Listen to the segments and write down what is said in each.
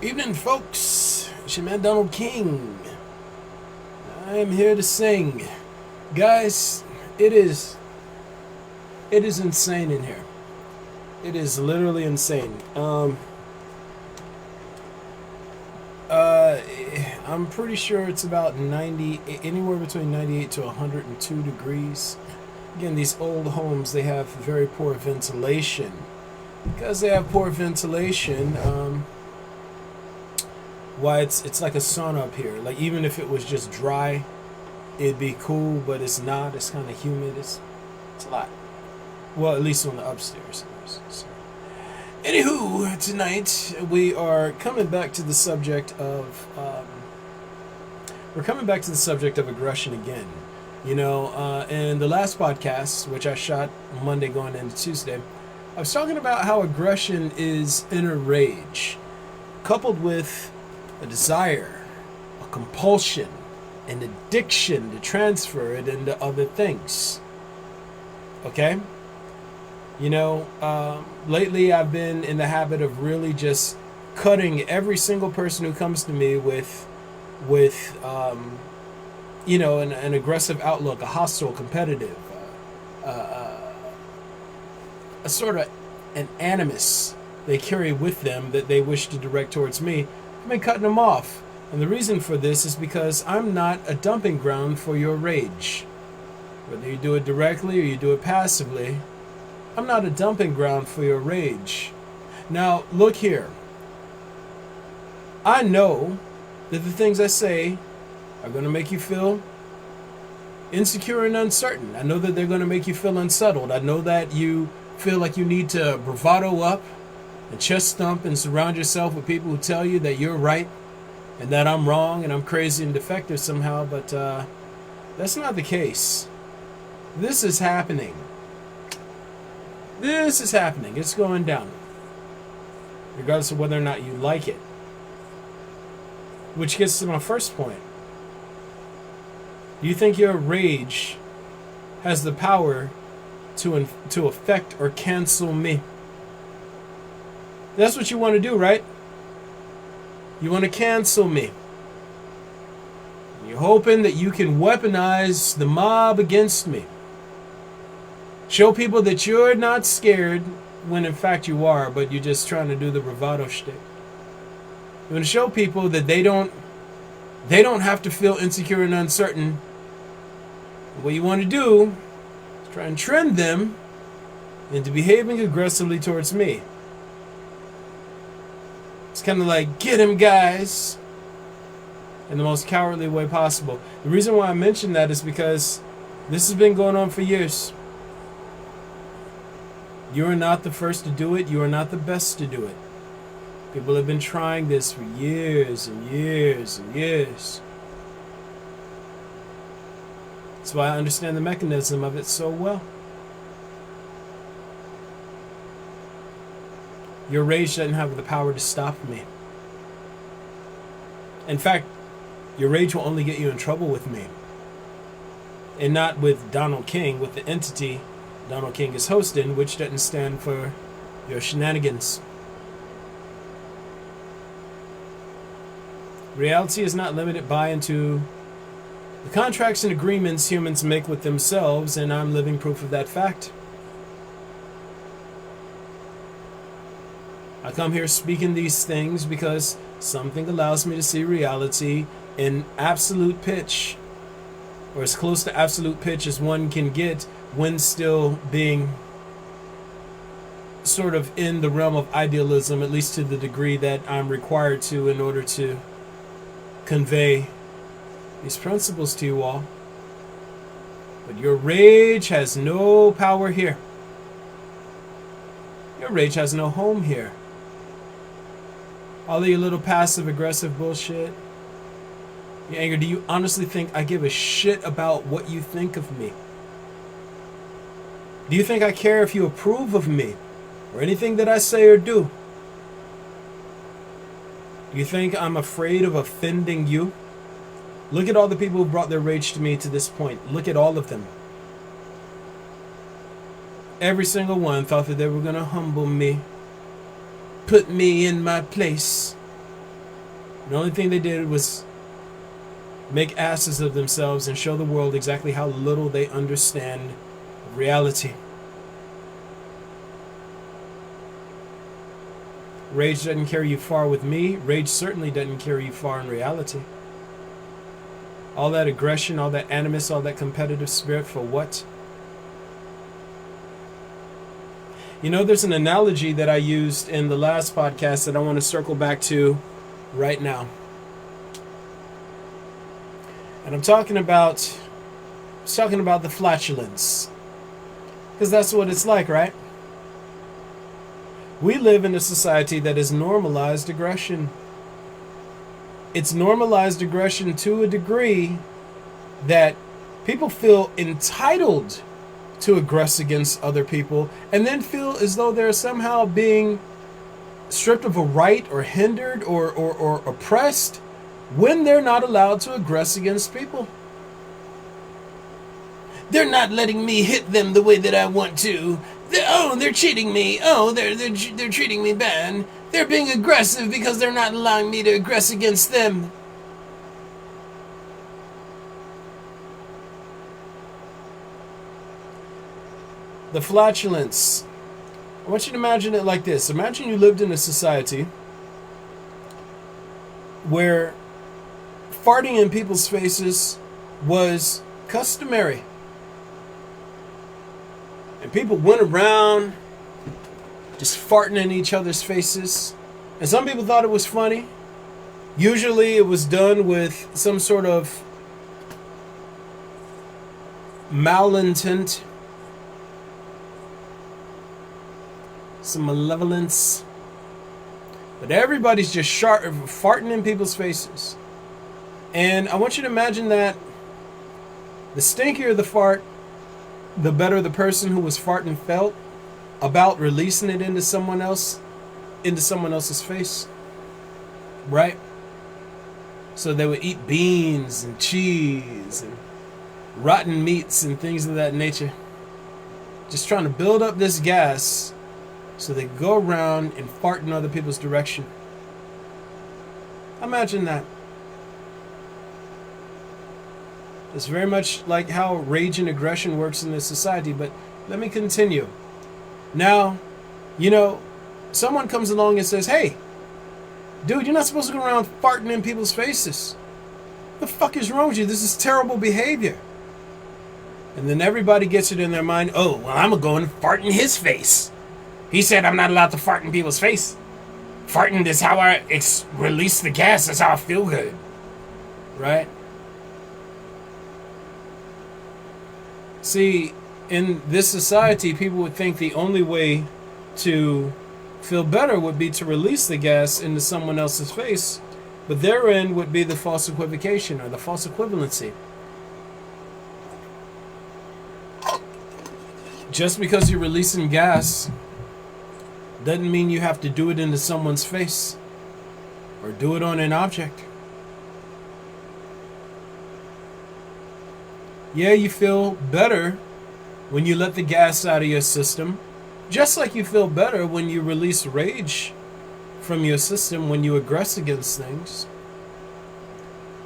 Evening, folks. It's your man Donald King. I am here to sing, guys. It is insane in here. It is literally insane. Uh, I'm pretty sure it's about 90, anywhere between 98 to 102 degrees. Again, these old homes, they have very poor ventilation. Because they have poor ventilation, why it's like a sauna up here. Like, even if it was just dry, it'd be cool, but it's not. It's kind of humid. It's a lot. Well, at least on the upstairs. So. Anywho, tonight we are coming back to the subject of aggression again. You know, in the last podcast, which I shot Monday going into Tuesday, I was talking about how aggression is inner rage, coupled with a desire, a compulsion, an addiction to transfer it into other things. Okay? You know, lately I've been in the habit of really just cutting every single person who comes to me with you know, an aggressive outlook, a hostile, competitive, a sort of an animus they carry with them that they wish to direct towards me. I've been cutting them off. And the reason for this is because I'm not a dumping ground for your rage. Whether you do it directly or you do it passively, I'm not a dumping ground for your rage. Now, look here. I know that the things I say are going to make you feel insecure and uncertain. I know that they're going to make you feel unsettled. I know that you feel like you need to bravado up and chest thump and surround yourself with people who tell you that you're right and that I'm wrong and I'm crazy and defective somehow, but that's not the case. This is happening. This is happening. It's going down. Regardless of whether or not you like it. Which gets to my first point. Do you think your rage has the power to affect or cancel me? That's what you want to do, right? You want to cancel me. You're hoping that you can weaponize the mob against me. Show people that you're not scared when in fact you are, but you're just trying to do the bravado shtick. You want to show people that they don't have to feel insecure and uncertain. What you want to do is try and trend them into behaving aggressively towards me. It's kind of like, get him, guys, in the most cowardly way possible. The reason why I mention that is because this has been going on for years. You are not the first to do it. You are not the best to do it. People have been trying this for years and years and years. That's why I understand the mechanism of it so well. Your rage doesn't have the power to stop me. In fact, your rage will only get you in trouble with me. And not with Donald King, with the entity Donald King is hosting, which doesn't stand for your shenanigans. Reality is not limited by into the contracts and agreements humans make with themselves, and I'm living proof of that fact. I come here speaking these things because something allows me to see reality in absolute pitch, or as close to absolute pitch as one can get when still being sort of in the realm of idealism, at least to the degree that I'm required to in order to convey these principles to you all. But your rage has no power here. Your rage has no home here. All of your little passive aggressive bullshit, your anger, do you honestly think I give a shit about what you think of me? Do you think I care if you approve of me or anything that I say or do? Do you think I'm afraid of offending you? Look at all the people who brought their rage to me to this point. Look at all of them. Every single one thought that they were going to humble me, put me in my place, The only thing they did was make asses of themselves and show the world exactly how little they understand reality. Rage doesn't carry you far with me. Rage certainly doesn't carry you far in reality. All that aggression, all that animus, all that competitive spirit, for what? You know, there's an analogy that I used in the last podcast that I want to circle back to right now. And I'm talking about the flatulence. Because that's what it's like, right? We live in a society that has normalized aggression. It's normalized aggression to a degree that people feel entitled to aggress against other people and then feel as though they're somehow being stripped of a right or hindered or oppressed when they're not allowed to aggress against people. They're not letting me hit them the way that I want to. They're cheating me. They're treating me bad. They're being aggressive because they're not allowing me to aggress against them. The flatulence. I want you to imagine it like this. Imagine you lived in a society where farting in people's faces was customary. And people went around just farting in each other's faces. And some people thought it was funny. Usually it was done with some sort of malintent, some malevolence. But everybody's just farting in people's faces. And I want you to imagine that the stinkier the fart, the better the person who was farting felt about releasing it into someone else's face. Right? So they would eat beans and cheese and rotten meats and things of that nature. Just trying to build up this gas so they go around and fart in other people's direction. Imagine that. It's very much like how rage and aggression works in this society, but let me continue. Now, someone comes along and says, hey, dude, you're not supposed to go around farting in people's faces. What the fuck is wrong with you? This is terrible behavior. And then everybody gets it in their mind, oh, well, I'm going to go and fart in his face. He said I'm not allowed to fart in people's face. Farting is how I release the gas. That's how I feel good. Right? See, in this society, people would think the only way to feel better would be to release the gas into someone else's face, but therein would be the false equivocation or the false equivalency. Just because you're releasing gas doesn't mean you have to do it into someone's face or do it on an object. Yeah, you feel better when you let the gas out of your system, just like you feel better when you release rage from your system when you aggress against things.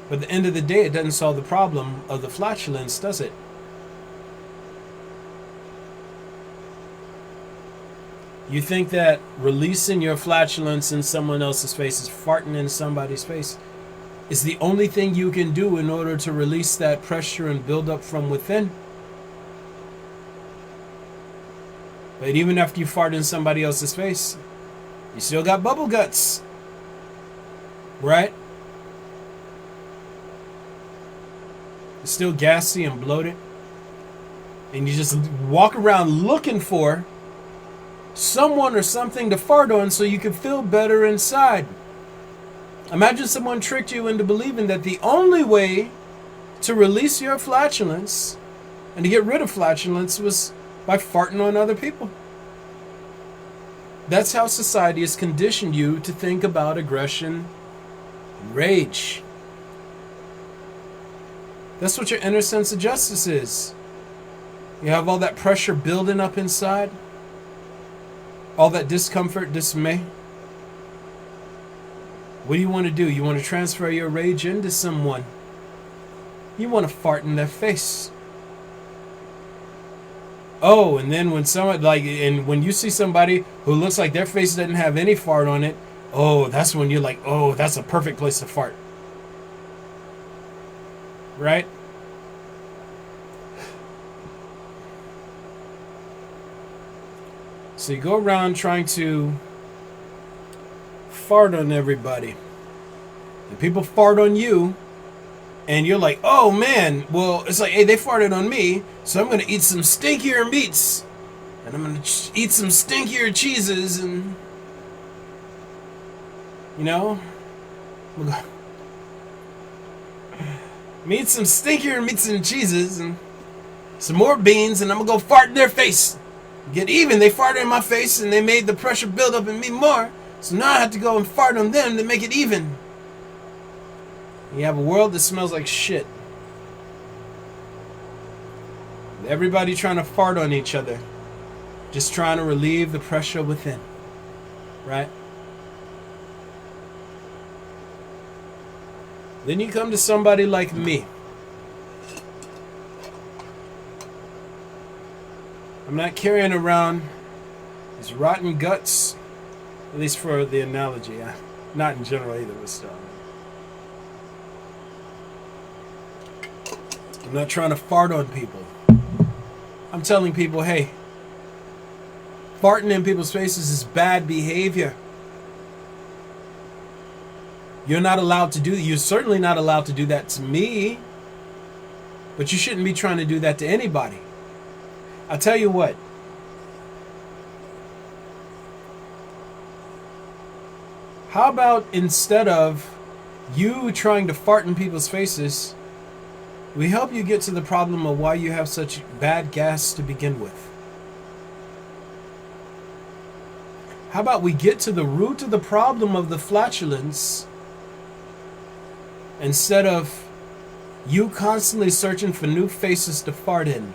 But at the end of the day, it doesn't solve the problem of the flatulence, does it? You think that releasing your flatulence in someone else's face, is farting in somebody's face, is the only thing you can do in order to release that pressure and build up from within? But even after you fart in somebody else's face, you still got bubble guts. Right? You're still gassy and bloated. And you just walk around looking for someone or something to fart on so you can feel better inside. Imagine someone tricked you into believing that the only way to release your flatulence and to get rid of flatulence was by farting on other people. That's how society has conditioned you to think about aggression and rage. That's what your inner sense of justice is. You have all that pressure building up inside, all that discomfort, dismay. What do you want to do? You want to transfer your rage into someone. You want to fart in their face. Oh, and then when you see somebody who looks like their face doesn't have any fart on it, oh, that's when you're like, oh, that's a perfect place to fart. Right? So you go around trying to fart on everybody. And people fart on you. And you're like, oh man, well, it's like, hey, they farted on me, so I'm going to eat some stinkier meats. And I'm going to eat some stinkier cheeses and, eat some stinkier meats and cheeses and some more beans, and I'm going to go fart in their face. Get even. They farted in my face, and they made the pressure build up in me more. So now I have to go and fart on them to make it even. You have a world that smells like shit. Everybody trying to fart on each other. Just trying to relieve the pressure within. Right? Then you come to somebody like me. I'm not carrying around these rotten guts. At least for the analogy. Not in general either, but still. I'm not trying to fart on people. I'm telling people, hey, farting in people's faces is bad behavior. You're not allowed to do that. You're certainly not allowed to do that to me. But you shouldn't be trying to do that to anybody. I'll tell you what. How about instead of you trying to fart in people's faces, we help you get to the problem of why you have such bad gas to begin with. How about we get to the root of the problem of the flatulence instead of you constantly searching for new faces to fart in?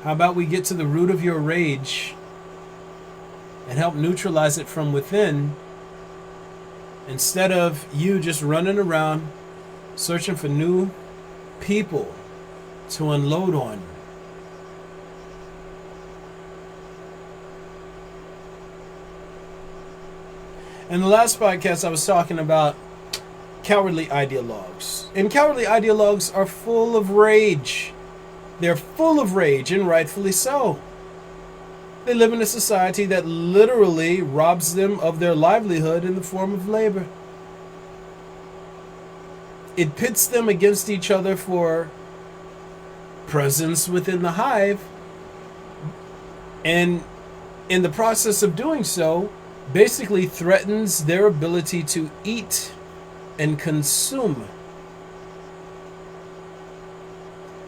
How about we get to the root of your rage and help neutralize it from within? Instead of you just running around searching for new people to unload on. In the last podcast, I was talking about cowardly ideologues. And cowardly ideologues are full of rage. They're full of rage, and rightfully so. They live in a society that literally robs them of their livelihood in the form of labor. It pits them against each other for presence within the hive. And in the process of doing so, basically threatens their ability to eat and consume.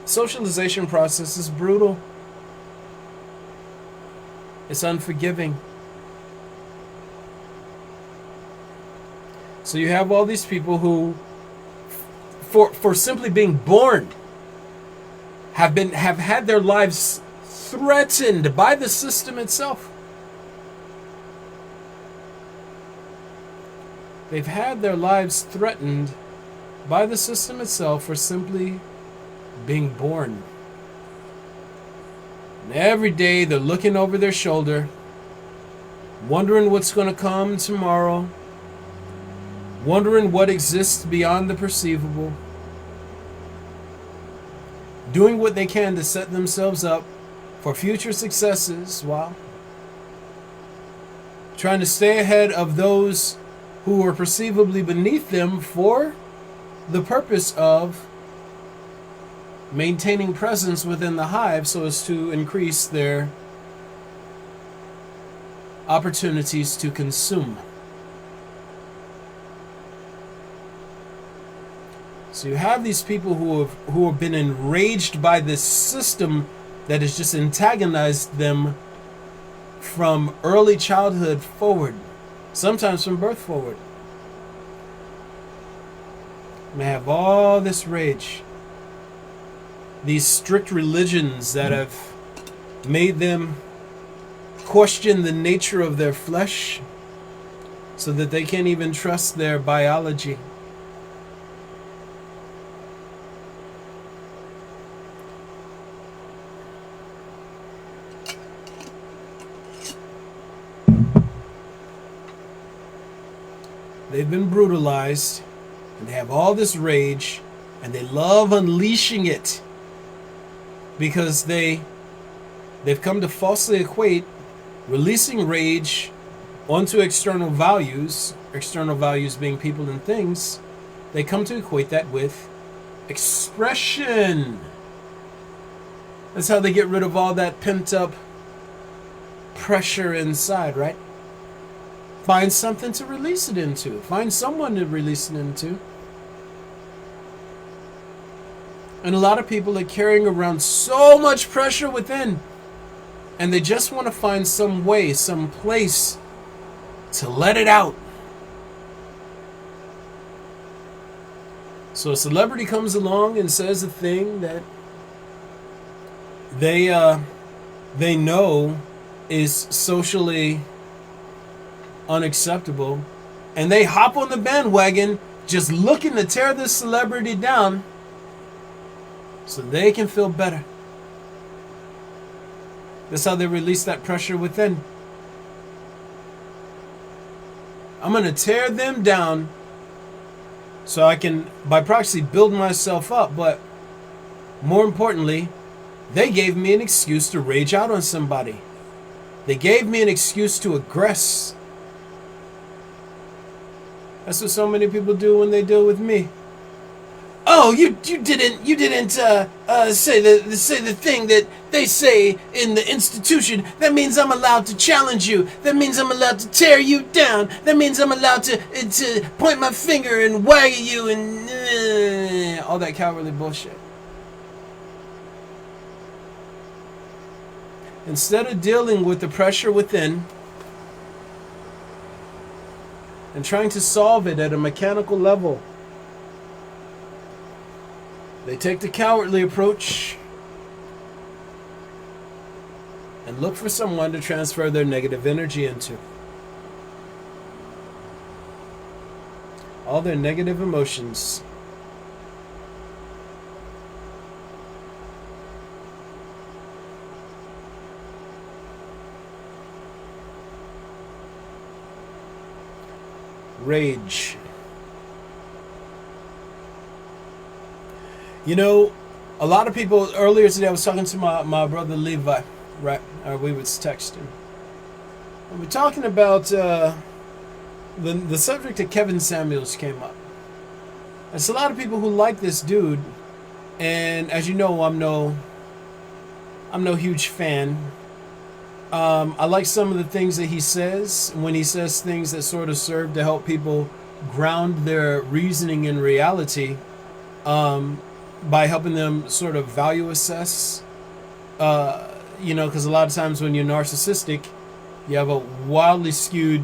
Socialization process is brutal. It's unforgiving. So you have all these people who, for simply being born, have had their lives threatened by the system itself. They've had their lives threatened by the system itself for simply being born. And every day they're looking over their shoulder, wondering what's going to come tomorrow, wondering what exists beyond the perceivable, doing what they can to set themselves up for future successes while trying to stay ahead of those who are perceivably beneath them for the purpose of maintaining presence within the hive so as to increase their opportunities to consume. So you have these people who have been enraged by this system that has just antagonized them from early childhood forward, sometimes from birth forward. They have all this rage. These strict religions that have made them question the nature of their flesh so that they can't even trust their biology. They've been brutalized, and they have all this rage, and they love unleashing it because they've come to falsely equate releasing rage onto external values being people and things. They come to equate that with expression. That's how they get rid of all that pent up pressure inside, right? Find something to release it into. Find someone to release it into. And a lot of people are carrying around so much pressure within, and they just want to find some way, some place to let it out. So a celebrity comes along and says a thing that they know is socially unacceptable, and they hop on the bandwagon just looking to tear this celebrity down so they can feel better. That's how they release that pressure within. I'm going to tear them down so I can, by proxy, build myself up. But more importantly, they gave me an excuse to rage out on somebody. They gave me an excuse to aggress. That's what so many people do when they deal with me. Oh, you didn't say the thing that they say in the institution. That means I'm allowed to challenge you. That means I'm allowed to tear you down. That means I'm allowed to point my finger and wag at you and all that cowardly bullshit. Instead of dealing with the pressure within and trying to solve it at a mechanical level, they take the cowardly approach and look for someone to transfer their negative energy into. All their negative emotions. Rage. You know, a lot of people, earlier today I was talking to my brother Levi, right? Or we was texting. And we're talking about the subject of Kevin Samuels came up. There's a lot of people who like this dude, and as you know, I'm no huge fan. I like some of the things that he says when he says things that sort of serve to help people ground their reasoning in reality. By helping them sort of value assess, because a lot of times when you're narcissistic, you have a wildly skewed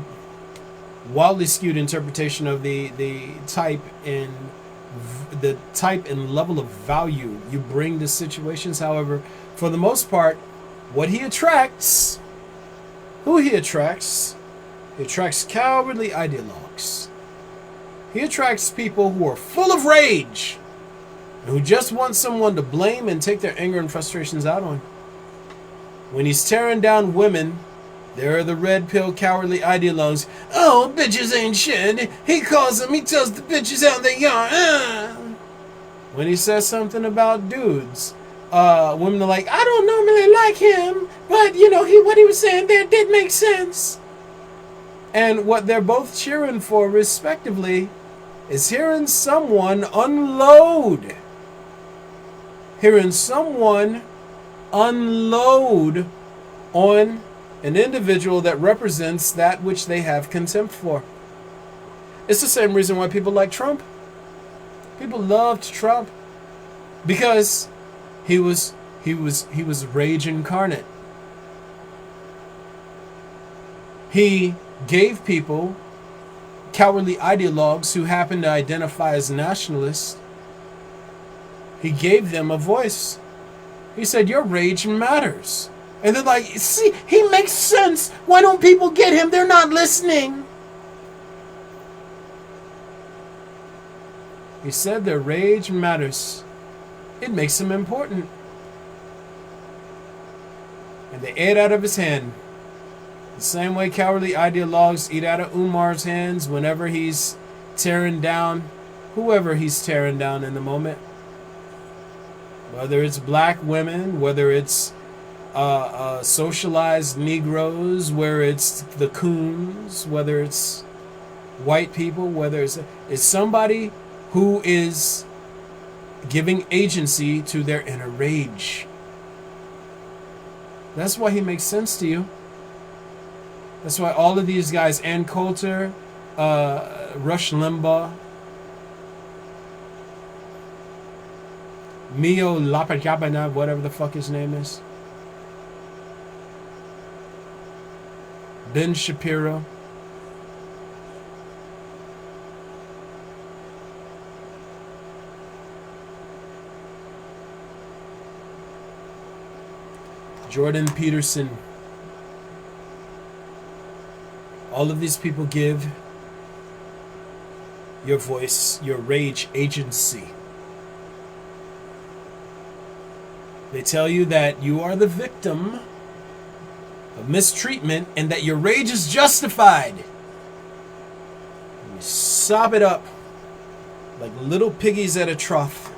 interpretation of the type and level of value you bring to situations. However, for the most part, what he attracts, he attracts cowardly ideologues. He attracts people who are full of rage, who just want someone to blame and take their anger and frustrations out on. When he's tearing down women, there are the red pill cowardly ideologues. Oh, bitches ain't shit. He tells the bitches how they are. When he says something about dudes, women are like, I don't normally like him, but what he was saying there did make sense. And what they're both cheering for, respectively, is hearing someone unload. Hearing someone unload on an individual that represents that which they have contempt for. It's the same reason why people like Trump. People loved Trump because he was rage incarnate. He gave people, cowardly ideologues who happen to identify as nationalists, he gave them a voice. He said, your rage matters. And they're like, see, he makes sense. Why don't people get him? They're not listening. He said their rage matters. It makes him important. And they ate out of his hand. The same way cowardly ideologues eat out of Umar's hands whenever he's tearing down whoever he's tearing down in the moment. Whether it's black women, whether it's socialized Negroes, where it's the coons, whether it's white people, whether it's somebody who is giving agency to their inner rage. That's why he makes sense to you. That's why all of these guys, Ann Coulter, Rush Limbaugh, Mio Lapajabana, whatever the fuck his name is, Ben Shapiro, Jordan Peterson, all of these people give your voice, your rage, agency. They tell you that you are the victim of mistreatment and that your rage is justified. And you sop it up like little piggies at a trough.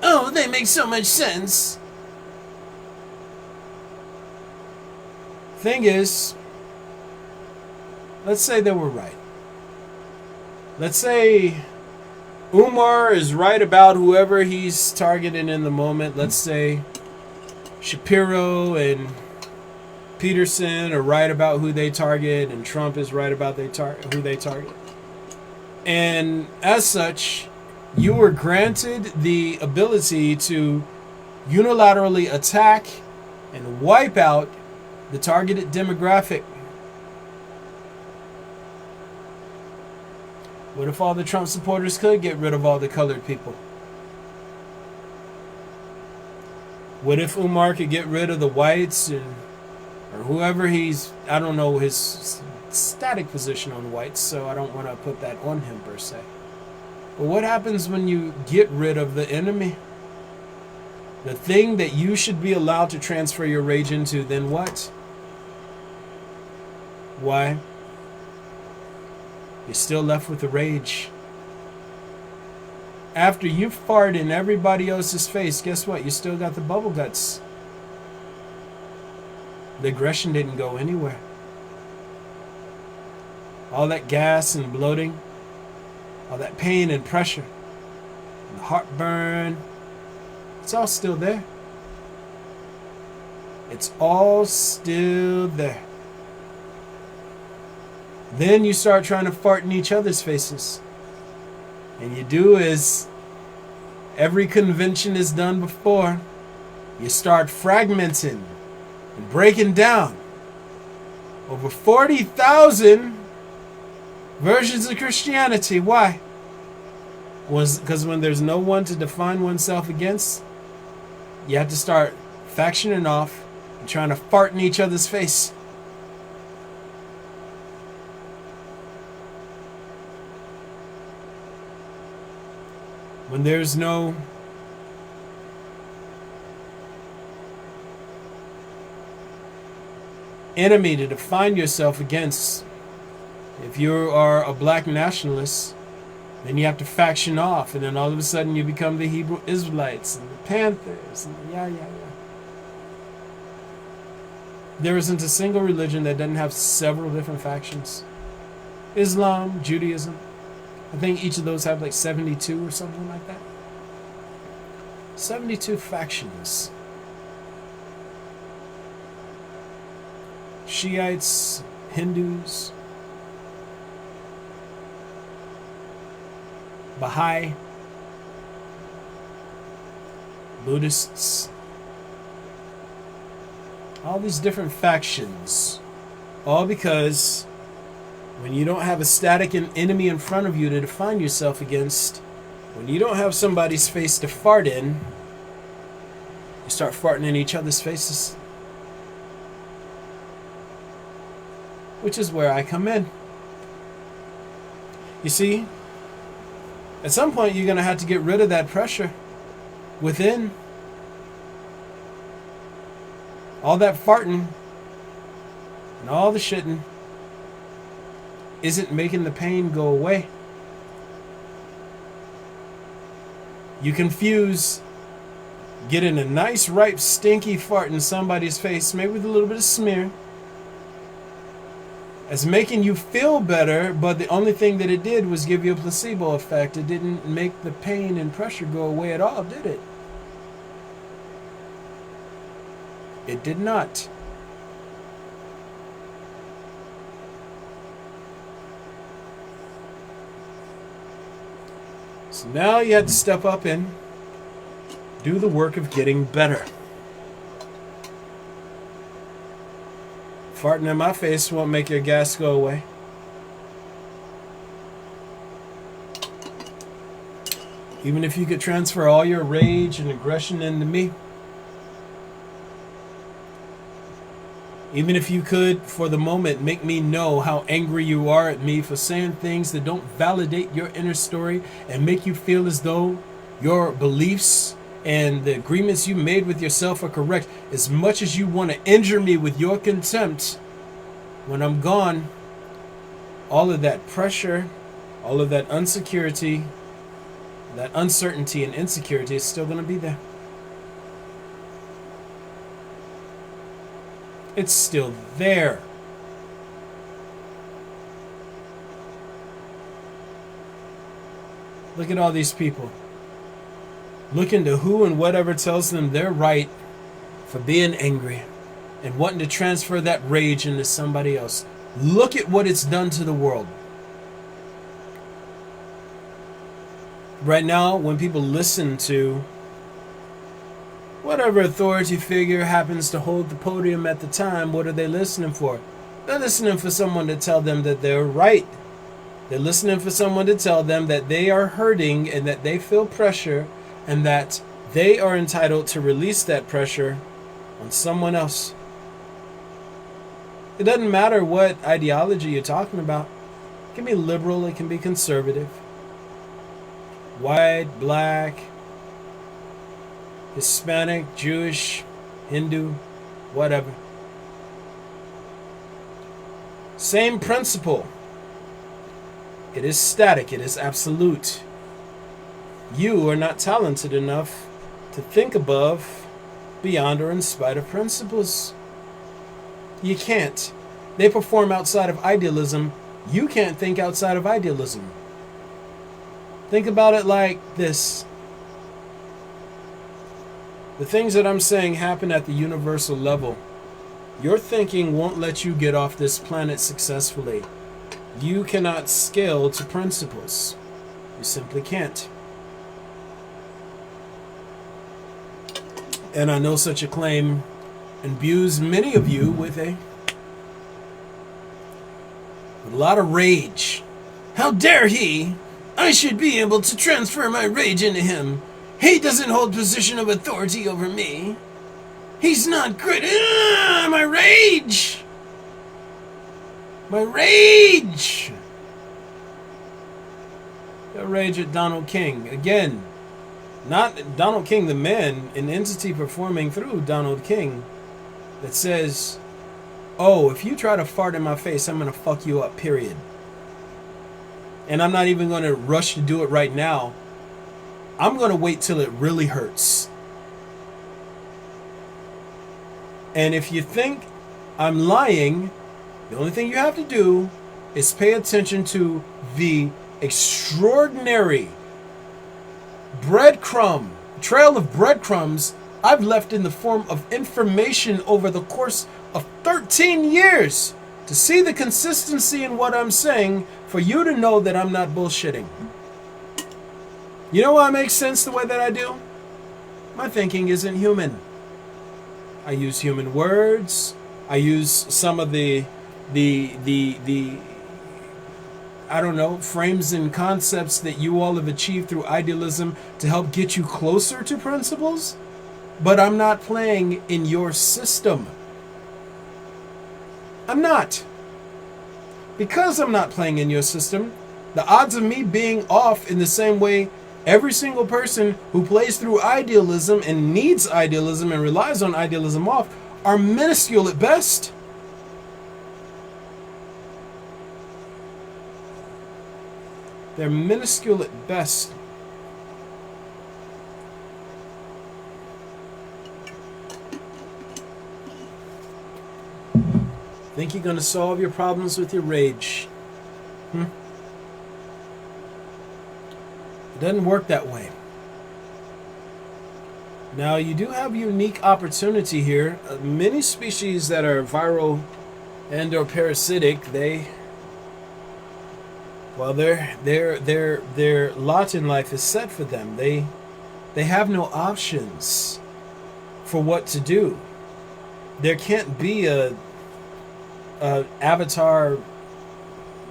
Oh, they make so much sense. Thing is, let's say they were right. Let's say Umar is right about whoever he's targeting in the moment. Let's say Shapiro and Peterson are right about who they target, and Trump is right about who they target. And as such, you were granted the ability to unilaterally attack and wipe out the targeted demographic. What if all the Trump supporters could get rid of all the colored people? What if Umar could get rid of the whites or whoever he's, I don't know his static position on whites, so I don't want to put that on him per se. But what happens when you get rid of the enemy? The thing that you should be allowed to transfer your rage into, then what? Why? You're still left with the rage. After you fart in everybody else's face, guess what? You still got the bubble guts. The aggression didn't go anywhere. All that gas and bloating, all that pain and pressure, and the heartburn, it's all still there. It's all still there. Then you start trying to fart in each other's faces. And you do as every convention has done before. You start fragmenting and breaking down. Over 40,000 versions of Christianity. Why? Because when there's no one to define oneself against, you have to start factioning off and trying to fart in each other's face. When there's no enemy to define yourself against, if you are a black nationalist, then you have to faction off, and then all of a sudden you become the Hebrew Israelites and the Panthers and There isn't a single religion that doesn't have several different factions. Islam, Judaism, I think each of those have like 72 or something like that. 72 factions. Shiites, Hindus, Baha'i, Buddhists, all these different factions, all because when you don't have a static enemy in front of you to define yourself against, when you don't have somebody's face to fart in, You start farting in each other's faces. Which is where I come in. You see, at some point you're going to have to get rid of that pressure within. All that farting and all the shitting isn't making the pain go away. You confuse getting a nice, ripe, stinky fart in somebody's face, maybe with a little bit of smear, as making you feel better, but the only thing that it did was give you a placebo effect. It didn't make the pain and pressure go away at all, did it? It did not. So now you have to step up and do the work of getting better. Farting in my face won't make your gas go away. Even if you could transfer all your rage and aggression into me. Even if you could, for the moment, make me know how angry you are at me for saying things that don't validate your inner story and make you feel as though your beliefs and the agreements you made with yourself are correct, as much as you want to injure me with your contempt, when I'm gone, all of that pressure, all of that insecurity, that uncertainty and insecurity is still going to be there. It's still there. Look at all these people. Looking to who and whatever tells them they're right for being angry and wanting to transfer that rage into somebody else. Look at what it's done to the world. Right now, when people listen to whatever authority figure happens to hold the podium at the time, what are they listening for? They're listening for someone to tell them that they're right. They're listening for someone to tell them that they are hurting and that they feel pressure and that they are entitled to release that pressure on someone else. It doesn't matter what ideology you're talking about. It can be liberal, it can be conservative, white, black, Hispanic, Jewish, Hindu, whatever. Same principle. It is static, it is absolute. You are not talented enough to think above, beyond, or in spite of principles. You can't. They perform outside of idealism. You can't think outside of idealism. Think about it like this. The things that I'm saying happen at the universal level. Your thinking won't let you get off this planet successfully. You cannot scale to principles. You simply can't. And I know such a claim imbues many of you with a lot of rage. How dare he? I should be able to transfer my rage into him. He doesn't hold position of authority over me. He's not good. My rage! My rage! The rage at Donald King. Again, not Donald King the man, an entity performing through Donald King that says, oh, if you try to fart in my face, I'm going to fuck you up, period. And I'm not even going to rush to do it right now. I'm going to wait till it really hurts. And if you think I'm lying, the only thing you have to do is pay attention to the extraordinary trail of breadcrumbs I've left in the form of information over the course of 13 years to see the consistency in what I'm saying, for you to know that I'm not bullshitting. You know why it makes sense the way that I do? My thinking isn't human. I use human words. I use some of the I don't know, frames and concepts that you all have achieved through idealism to help get you closer to principles. But I'm not playing in your system. I'm not. Because I'm not playing in your system, the odds of me being off in the same way every single person who plays through idealism and needs idealism and relies on idealism off are minuscule at best. They're minuscule at best. Think you're going to solve your problems with your rage? It doesn't work that way. Now, you do have a unique opportunity here. Many species that are viral and or parasitic, their lot in life is set for them. They have no options for what to do. There can't be a avatar,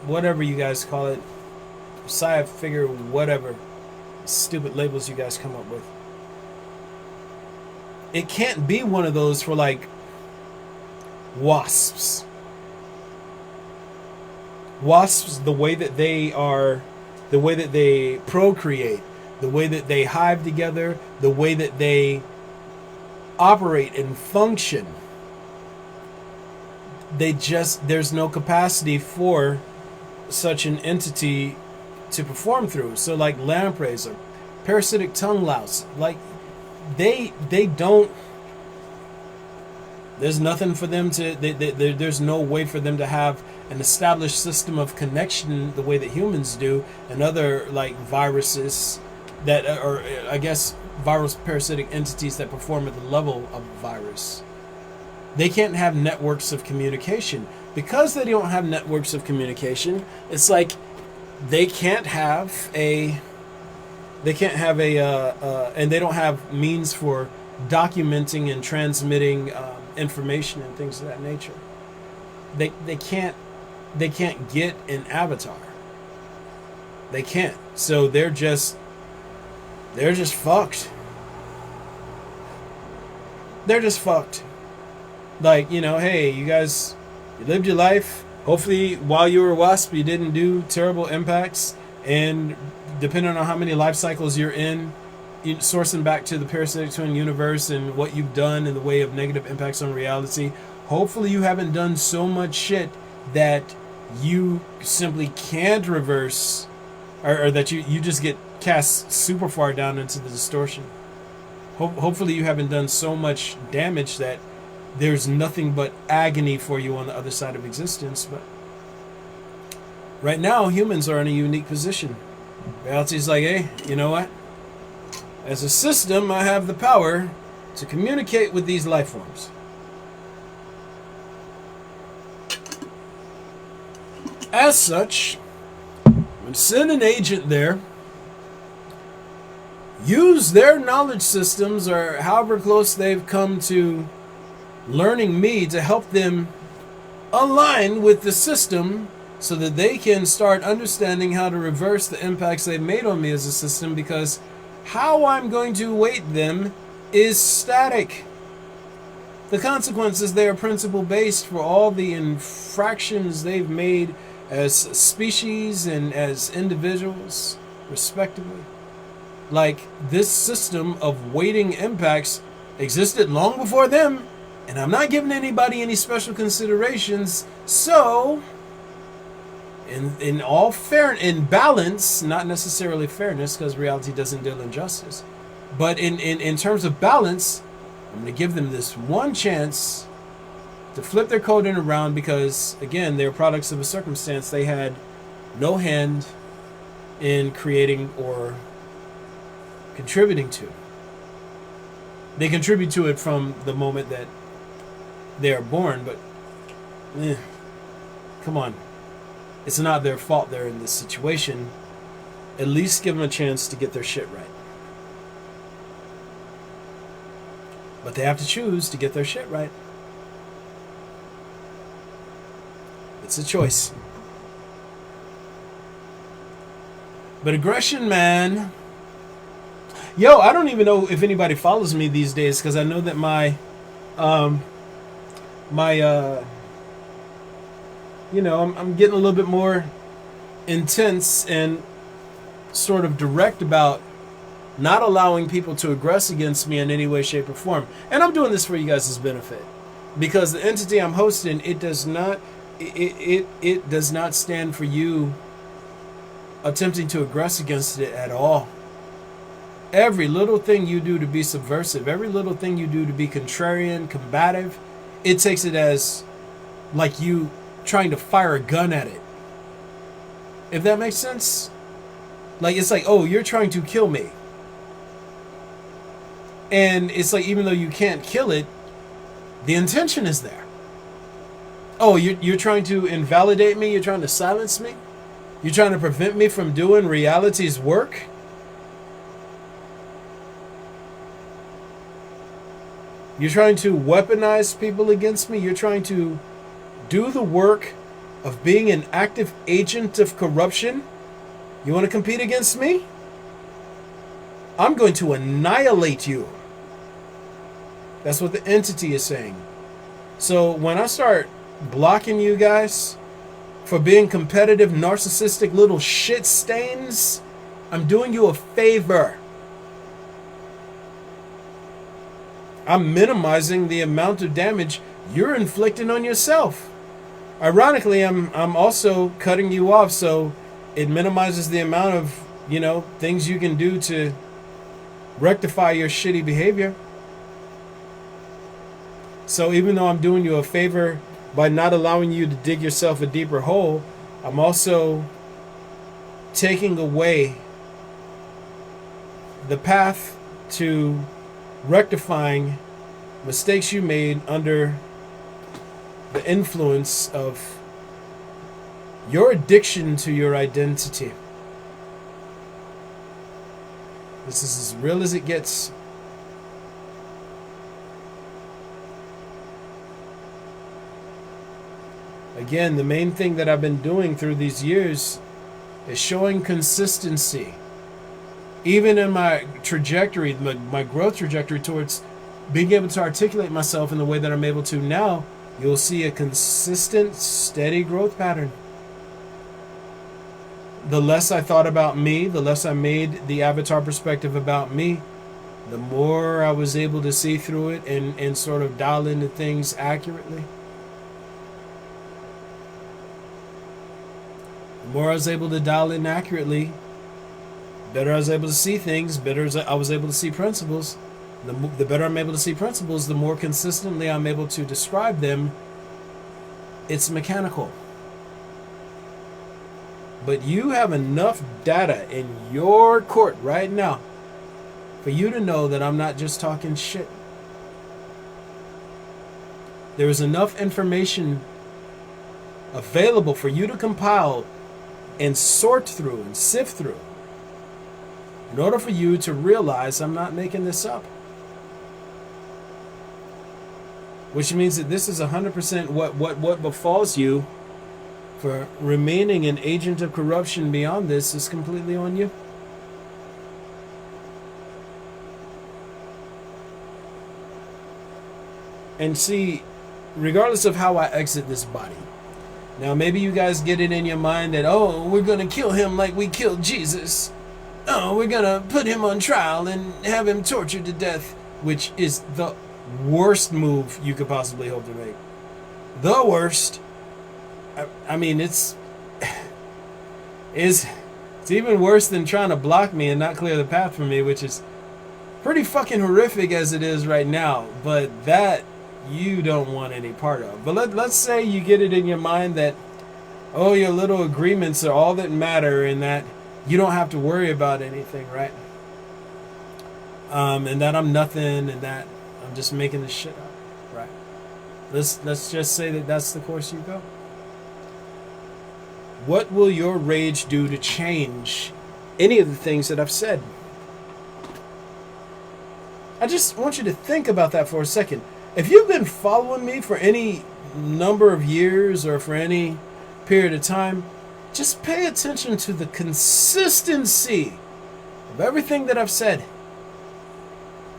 whatever you guys call it, Messiah figure, whatever stupid labels you guys come up with. It can't be one of those for like wasps. Wasps, the way that they are, the way that they procreate, the way that they hive together, the way that they operate and function, there's no capacity for such an entity to perform through. So like lampreys or parasitic tongue louse, like they don't, there's nothing for them to, there's no way for them to have an established system of connection the way that humans do, and other like viruses that are, I guess, virus parasitic entities that perform at the level of a virus. They can't have networks of communication. Because they don't have networks of communication, it's like they can't have a and they don't have means for documenting and transmitting information and things of that nature. They can't get an avatar. They can't. So they're just fucked. They're just fucked. Like, you know, hey, you guys, you lived your life. Hopefully, while you were a wasp, you didn't do terrible impacts. And depending on how many life cycles you're in, sourcing back to the parasitic twin universe and what you've done in the way of negative impacts on reality, hopefully you haven't done so much shit that you simply can't reverse, or that you just get cast super far down into the distortion. Hopefully you haven't done so much damage that there's nothing but agony for you on the other side of existence. But right now, humans are in a unique position. Reality's like, hey, you know what? As a system, I have the power to communicate with these life forms. As such, I'm going to send an agent there, use their knowledge systems, or however close they've come to learning me, to help them align with the system so that they can start understanding how to reverse the impacts they've made on me as a system, because how I'm going to weight them is static. The consequences, they are principle based for all the infractions they've made as species and as individuals, respectively. Like, this system of weighting impacts existed long before them, and I'm not giving anybody any special considerations. So, in all in balance, not necessarily fairness, because reality doesn't deal in justice, but in terms of balance, I'm going to give them this one chance to flip their coding around, because, again, they're products of a circumstance they had no hand in creating or contributing to. They contribute to it from the moment that they are born, but come on. It's not their fault they're in this situation. At least give them a chance to get their shit right. But they have to choose to get their shit right. It's a choice. But aggression, man, Yo, I don't even know if anybody follows me these days because I know that um, my, I'm getting a little bit more intense and sort of direct about not allowing people to aggress against me in any way, shape, or form. And I'm doing this for you guys' benefit because the entity I'm hosting, it does not stand for you attempting to aggress against it at all. Every little thing you do to be subversive, every little thing you do to be contrarian, combative, it takes it as like you trying to fire a gun at it. If that makes sense? Like, it's like, oh, you're trying to kill me. And it's like, even though you can't kill it, the intention is there. Oh, you're trying to invalidate me? You're trying to silence me? You're trying to prevent me from doing reality's work? You're trying to weaponize people against me? You're trying to do the work of being an active agent of corruption? You want to compete against me? I'm going to annihilate you. That's what the entity is saying. So when I start blocking you guys for being competitive, narcissistic little shit stains, I'm doing you a favor. I'm minimizing the amount of damage you're inflicting on yourself. Ironically, I'm also cutting you off, so it minimizes the amount of, things you can do to rectify your shitty behavior. So even though I'm doing you a favor by not allowing you to dig yourself a deeper hole, I'm also taking away the path to rectifying mistakes you made under the influence of your addiction to your identity. This is as real as it gets. Again, the main thing that I've been doing through these years is showing consistency. Even in my trajectory, my growth trajectory towards being able to articulate myself in the way that I'm able to now, you'll see a consistent, steady growth pattern. The less I thought about me, the less I made the avatar perspective about me, the more I was able to see through it and sort of dial into things accurately. The more I was able to dial in accurately, better I was able to see things, better I was able to see principles. The better I'm able to see principles, the more consistently I'm able to describe them. It's mechanical. But you have enough data in your court right now for you to know that I'm not just talking shit. There is enough information available for you to compile and sort through and sift through in order for you to realize I'm not making this up. Which means that this is 100% what befalls you for remaining an agent of corruption beyond this is completely on you. And see, regardless of how I exit this body, now maybe you guys get it in your mind that, oh, we're going to kill him like we killed Jesus. Oh, we're going to put him on trial and have him tortured to death, which is the worst move you could possibly hope to make. The worst. I mean, it's even worse than trying to block me and not clear the path for me, which is pretty fucking horrific as it is right now. But that you don't want any part of. But let's say you get it in your mind that, oh, your little agreements are all that matter and that you don't have to worry about anything, right? And that I'm nothing and that I'm just making this shit up, right? Let's just say that that's the course you go. What will your rage do to change any of the things that I've said? I just want you to think about that for a second. If you've been following me for any number of years or for any period of time, just pay attention to the consistency of everything that I've said.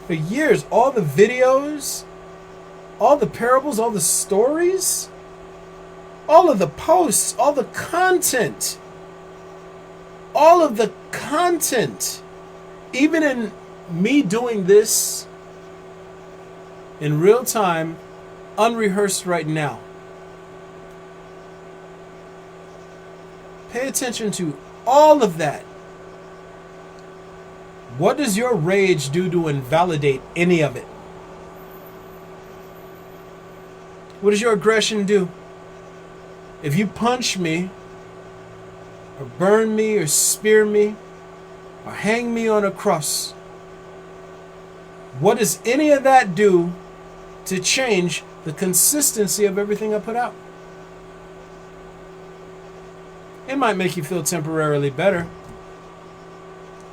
For years, all the videos, all the parables, all the stories, all of the posts, all the content, even in me doing this in real time, unrehearsed right now. Pay attention to all of that. What does your rage do to invalidate any of it? What does your aggression do? If you punch me, or burn me, or spear me, or hang me on a cross, what does any of that do to change the consistency of everything I put out? It might make you feel temporarily better.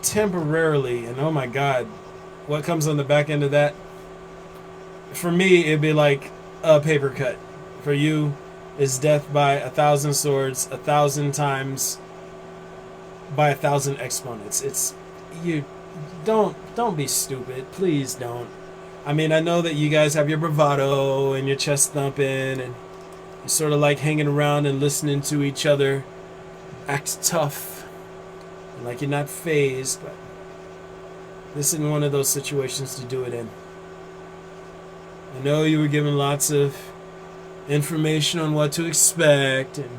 Temporarily, and oh my God, what comes on the back end of that? For me, it'd be like a paper cut. For you, is death by 1,000 swords, 1,000 times by 1,000 exponents. It's you. Don't be stupid. Please don't. I mean, I know that you guys have your bravado and your chest thumping, and you're sort of like hanging around and listening to each other act tough, and like you're not phased, but this isn't one of those situations to do it in. I know you were given lots of information on what to expect, and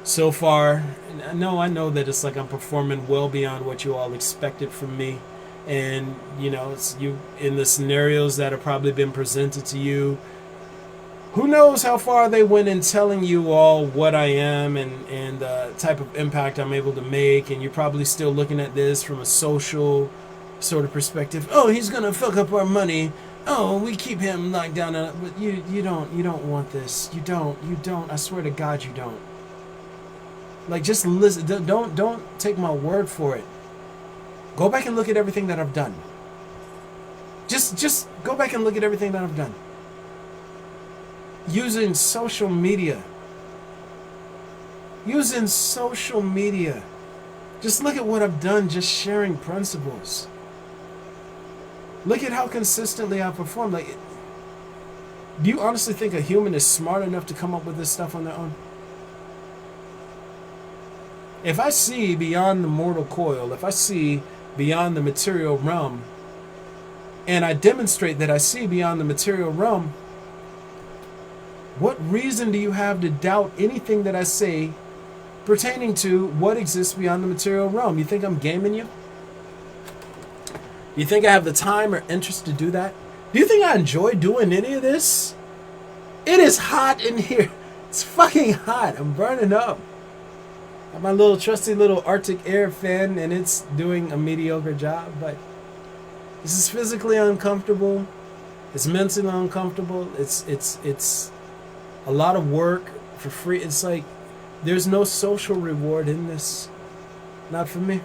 so far, I know that it's like I'm performing well beyond what you all expected from me. And you know, it's you in the scenarios that have probably been presented to you. Who knows how far they went in telling you all what I am and the type of impact I'm able to make, and you're probably still looking at this from a social sort of perspective. Oh, he's gonna fuck up our money. Oh, we keep him locked down. But you don't want this. You don't. I swear to God, you don't. Like, just listen. Don't take my word for it. Go back and look at everything that I've done. Just go back and look at everything that I've done. Using social media. Just look at what I've done, just sharing principles. Look at how consistently I perform. Like, do you honestly think a human is smart enough to come up with this stuff on their own? If I see beyond the mortal coil, if I see beyond the material realm, and I demonstrate that I see beyond the material realm, what reason do you have to doubt anything that I say pertaining to what exists beyond the material realm? You think I'm gaming you? You think I have the time or interest to do that? Do you think I enjoy doing any of this? It is hot in here. It's fucking hot. I'm burning up. I have my little trusty little Arctic Air fan, and it's doing a mediocre job, but this is physically uncomfortable. It's mentally uncomfortable. It's a lot of work for free. It's like there's no social reward in this. Not for me.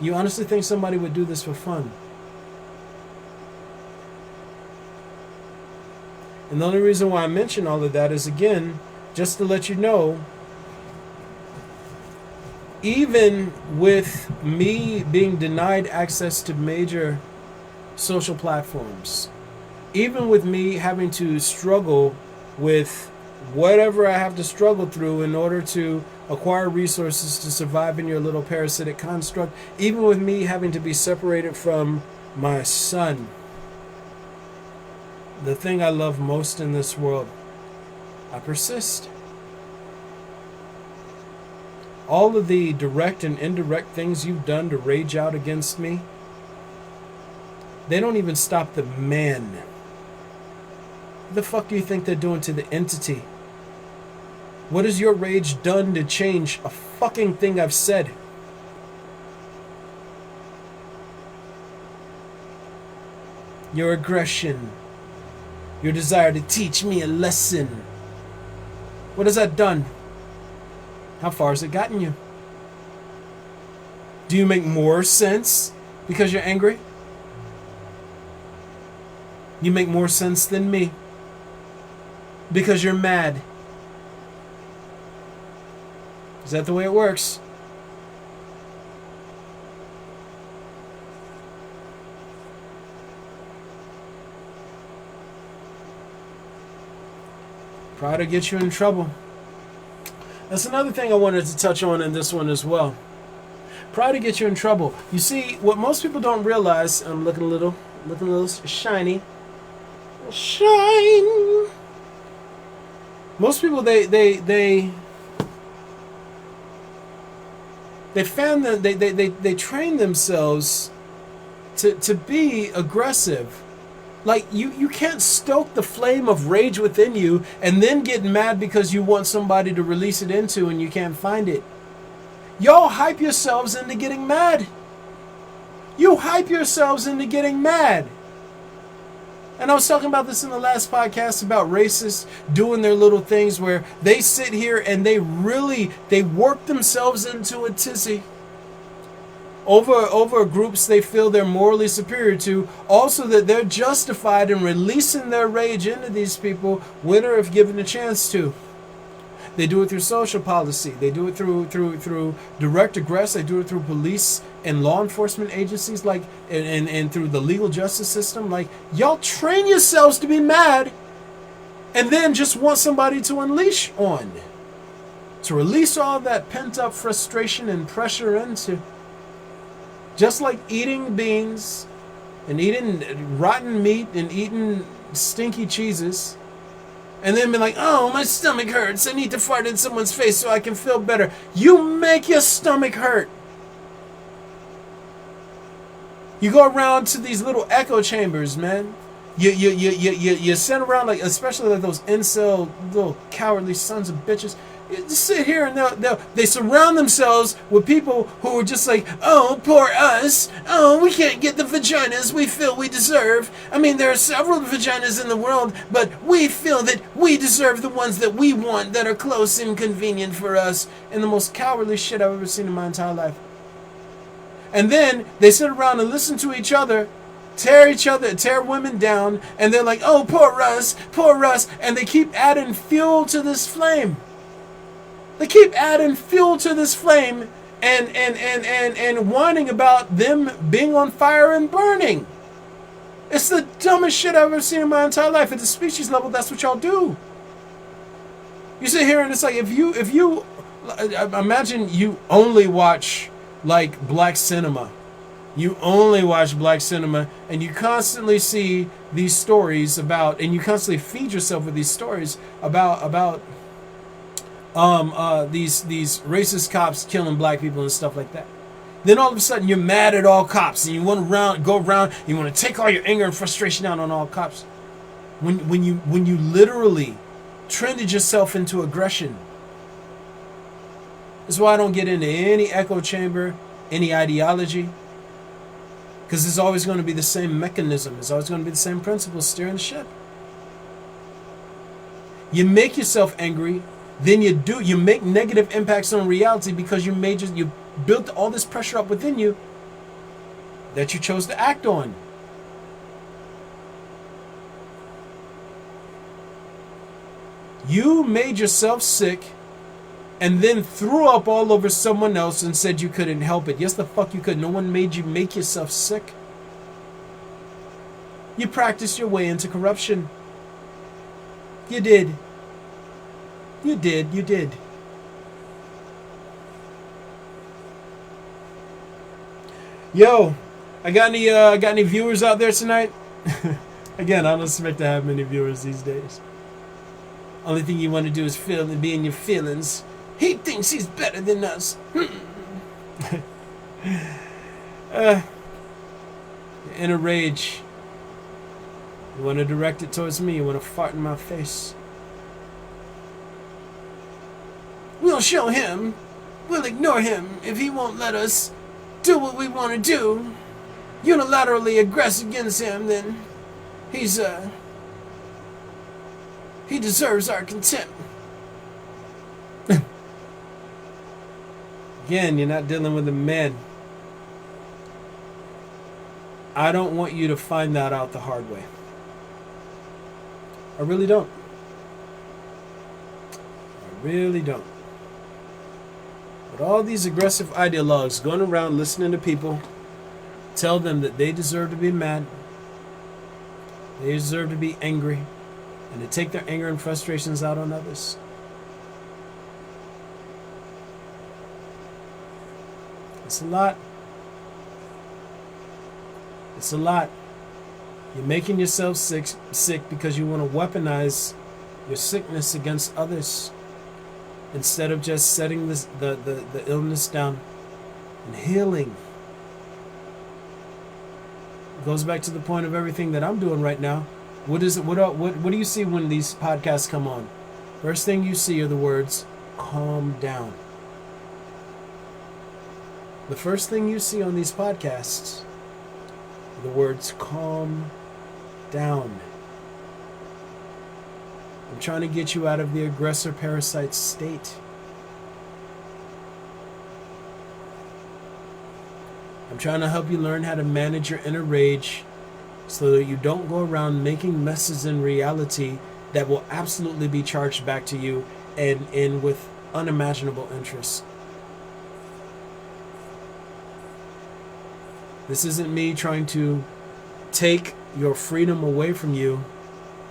You honestly think somebody would do this for fun? And the only reason why I mention all of that is, again, just to let you know, even with me being denied access to major social platforms, even with me having to struggle with whatever I have to struggle through in order to acquire resources to survive in your little parasitic construct, even with me having to be separated from my son, the thing I love most in this world, I persist. All of the direct and indirect things you've done to rage out against me, they don't even stop the man. What the fuck do you think they're doing to the entity? What has your rage done to change a fucking thing I've said? Your aggression, your desire to teach me a lesson. What has that done? How far has it gotten you? Do you make more sense because you're angry? You make more sense than me because you're mad. Is that the way it works? Pride will get you in trouble. That's another thing I wanted to touch on in this one as well. Pride will get you in trouble. You see, what most people don't realize, I'm looking a little shiny. Shine. Most people, they train themselves to be aggressive. Like, you can't stoke the flame of rage within you and then get mad because you want somebody to release it into and you can't find it. Y'all hype yourselves into getting mad. You hype yourselves into getting mad. And I was talking about this in the last podcast about racists doing their little things where they sit here and they work themselves into a tizzy over groups they feel they're morally superior to. Also that they're justified in releasing their rage into these people when or if given a chance to. They do it through social policy. They do it through direct aggress. They do it through police and law enforcement agencies, like and through the legal justice system. Like, y'all train yourselves to be mad and then just want somebody to unleash on. To release all that pent up frustration and pressure into. Just like eating beans and eating rotten meat and eating stinky cheeses. And then be like, oh, my stomach hurts. I need to fart in someone's face so I can feel better. You make your stomach hurt. You go around to these little echo chambers, man. You sit around, like, especially like those incel little cowardly sons of bitches. You just sit here and they surround themselves with people who are just like, oh, poor us. Oh, we can't get the vaginas we feel we deserve. I mean, there are several vaginas in the world, but we feel that we deserve the ones that we want, that are close and convenient for us. And the most cowardly shit I've ever seen in my entire life. And then they sit around and listen to each other, tear women down, and they're like, oh, poor us, and they keep adding fuel to this flame. They keep adding fuel to this flame and whining about them being on fire and burning. It's the dumbest shit I've ever seen in my entire life. At the species level, that's what y'all do. You sit here and it's like, if you imagine you only watch like black cinema. You only watch black cinema and you constantly see these stories about, and you constantly feed yourself with these stories about these racist cops killing black people and stuff like that. Then all of a sudden you're mad at all cops and you want to go around, you want to take all your anger and frustration out on all cops. When you literally trended yourself into aggression. That's why I don't get into any echo chamber, any ideology. Because it's always going to be the same mechanism. It's always going to be the same principle steering the ship. You make yourself angry. Then you make negative impacts on reality because you built all this pressure up within you that you chose to act on. You made yourself sick and then threw up all over someone else and said you couldn't help it. Yes, the fuck you could. No one made you make yourself sick. You practiced your way into corruption. You did. You did. Yo, I got any viewers out there tonight? Again, I don't expect to have many viewers these days. Only thing you want to do is feel and be in your feelings. He thinks he's better than us. In a rage. You want to direct it towards me. You want to fart in my face. We'll show him. We'll ignore him if he won't let us do what we want to do. Unilaterally aggress against him, then he deserves our contempt. Again, you're not dealing with a man. I don't want you to find that out the hard way. I really don't. I really don't. But all these aggressive ideologues going around listening to people tell them that they deserve to be mad. They deserve to be angry. and to take their anger and frustrations out on others. It's a lot. It's a lot. You're making yourself sick because you want to weaponize your sickness against others instead of just setting the illness down and healing. It goes back to the point of everything that I'm doing right now. What do you see when these podcasts come on? First thing you see are the words, calm down. The first thing you see on these podcasts are the words, calm down. I'm trying to get you out of the aggressor-parasite state. I'm trying to help you learn how to manage your inner rage so that you don't go around making messes in reality that will absolutely be charged back to you and with unimaginable interest. This isn't me trying to take your freedom away from you.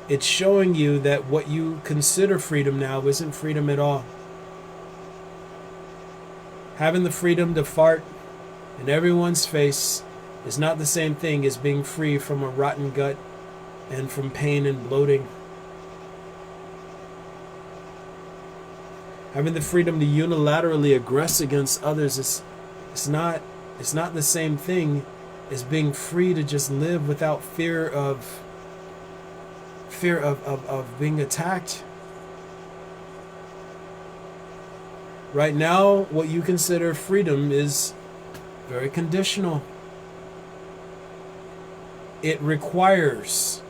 It's showing you that what you consider freedom now isn't freedom at all. Having the freedom to fart in everyone's face is not the same thing as being free from a rotten gut and from pain and bloating. Having the freedom to unilaterally aggress against others is not the same thing as being free to just live without fear of being attacked. Right now, what you consider freedom is very conditional. It requires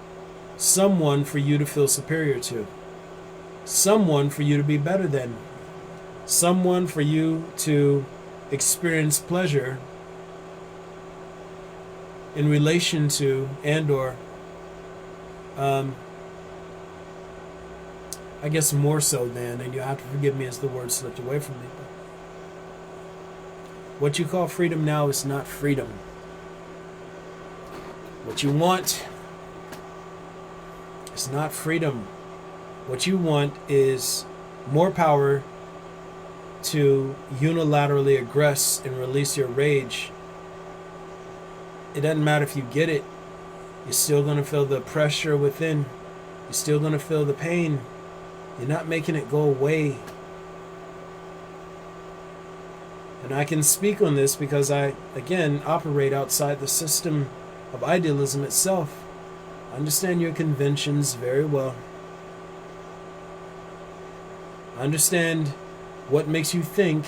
someone for you to feel superior to, someone for you to be better than, someone for you to experience pleasure in relation to and/or I guess more so than, and you have to forgive me as the word slipped away from me. But what you call freedom now is not freedom. What you want is not freedom. What you want is more power to unilaterally aggress and release your rage. It doesn't matter if you get it. You're still going to feel the pressure within. You're still going to feel the pain. You're not making it go away. And I can speak on this because I, again, operate outside the system of idealism itself. I understand your conventions very well. I understand what makes you think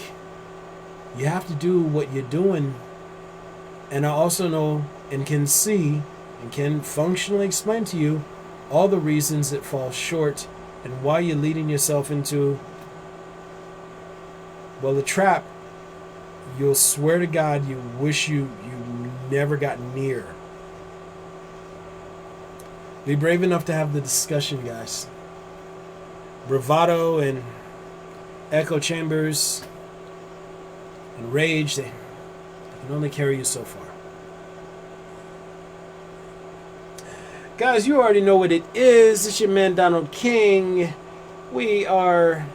you have to do what you're doing. And I also know and can see and can functionally explain to you all the reasons it falls short and why you're leading yourself into, well, a trap you'll swear to God you wish you never got near. Be brave enough to have the discussion, guys. Bravado and echo chambers and rage, they can only carry you so far. Guys, you already know what it is. It's your man Donald King. We are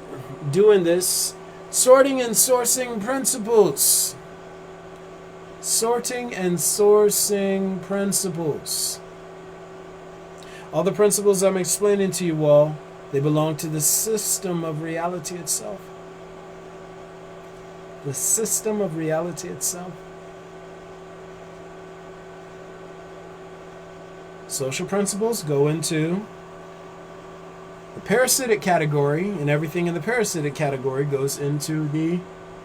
doing this sorting and sourcing principles. Sorting and sourcing principles. All the principles I'm explaining to you all, they belong to the system of reality itself. The system of reality itself. Social principles go into the parasitic category, and everything in the parasitic category goes into the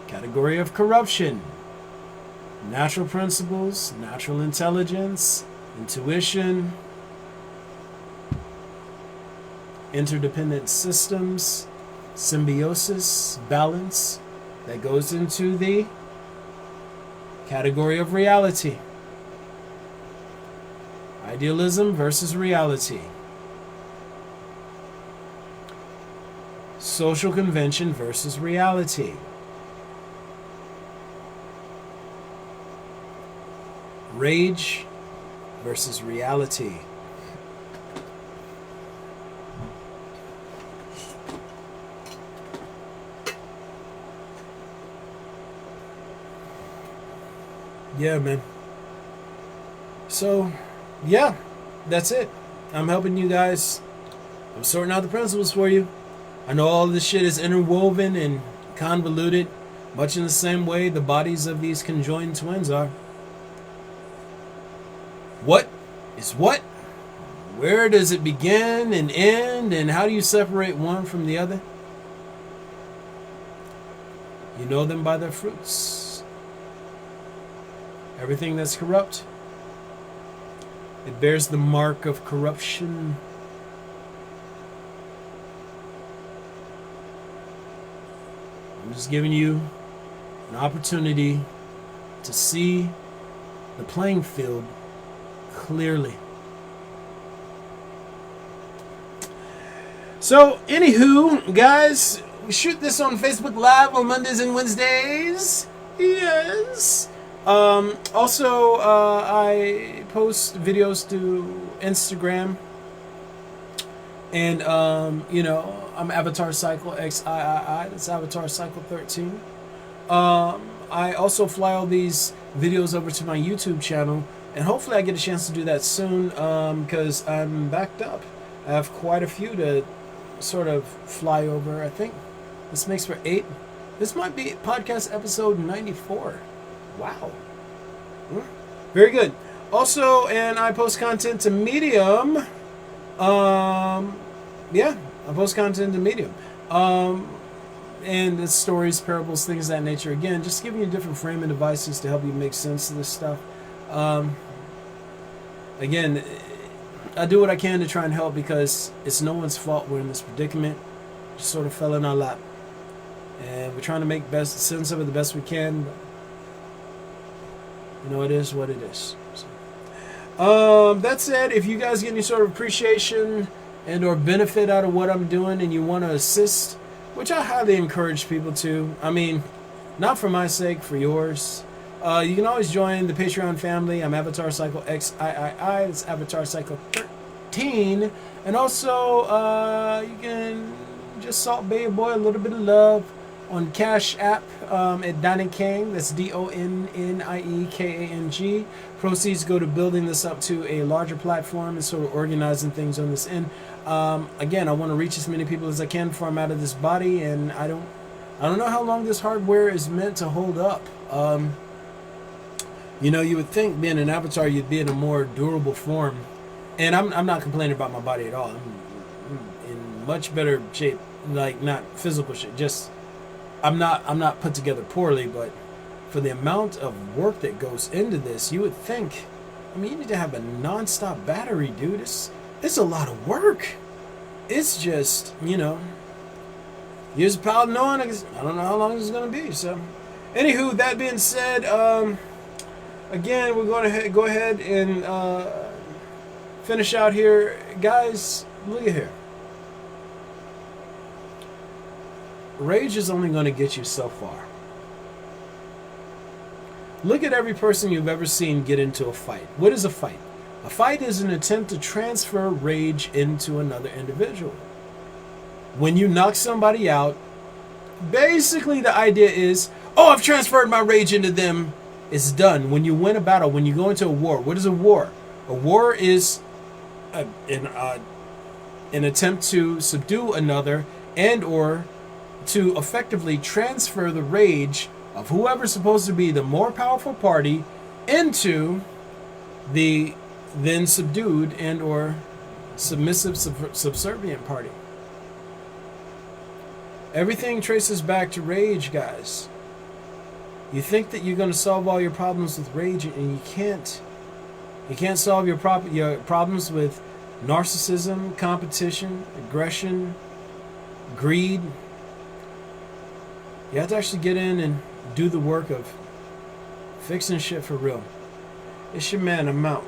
category of corruption. Natural principles, natural intelligence, intuition, interdependent systems, symbiosis, balance, that goes into the category of reality. Idealism versus reality. Social convention versus reality. Rage versus reality. Yeah, man. So, yeah, that's it. I'm helping you guys. I'm sorting out the principles for you. I know all this shit is interwoven and convoluted, much in the same way the bodies of these conjoined twins are. What is what? Where does it begin and end, and how do you separate one from the other? You know them by their fruits. Everything that's corrupt, it bears the mark of corruption. I'm just giving you an opportunity to see the playing field clearly. So, anywho, guys, we shoot this on Facebook Live on Mondays and Wednesdays. Yes. Also, I post videos to Instagram. And, I'm Avatar Cycle XIII. That's Avatar Cycle 13. I also fly all these videos over to my YouTube channel. And hopefully I get a chance to do that soon because I'm backed up. I have quite a few to sort of fly over. I think this makes for 8. This might be podcast episode 94. Wow. Very good. Also, and I post content to Medium. Yeah, I post content to Medium. And it's stories, parables, things of that nature. Again, just giving you different framing devices to help you make sense of this stuff. Again, I do what I can to try and help because it's no one's fault we're in this predicament. Just sort of fell in our lap. And we're trying to make best sense of it the best we can. But, it is what it is. So, that said, if you guys get any sort of appreciation and or benefit out of what I'm doing and you want to assist, which I highly encourage people to. I mean, not for my sake, for yours. You can always join the Patreon family. I'm Avatar Cycle XIII. It's Avatar Cycle 13. And also, you can just Salt Bay Boy a little bit of love on Cash App at Donnie-Kang. That's DONNIEKANG. Proceeds go to building this up to a larger platform and sort of organizing things on this end. Again, I want to reach as many people as I can before I'm out of this body, and I don't know how long this hardware is meant to hold up. You would think being an avatar, you'd be in a more durable form, and I'm not complaining about my body at all. I'm in much better shape, like not physical shape. Just I'm not put together poorly, but for the amount of work that goes into this, you would think. I mean, you need to have a non-stop battery, dude. It's a lot of work. It's just, years of piling on. I don't know how long this is going to be. So, anywho, that being said, again, we're going to go ahead and finish out here. Guys, look at here. Rage is only going to get you so far. Look at every person you've ever seen get into a fight. What is a fight? A fight is an attempt to transfer rage into another individual. When you knock somebody out, basically the idea is, oh, I've transferred my rage into them. It's done. When you win a battle, when you go into a war, what is a war? A war is an attempt to subdue another and or to effectively transfer the rage of whoever's supposed to be the more powerful party into the then subdued and or submissive subservient party. Everything traces back to rage, guys. You think that you're going to solve all your problems with rage, and you can't. You can't solve your problems with narcissism, competition, aggression, greed. You have to actually get in and do the work of fixing shit for real. It's your man, I'm out.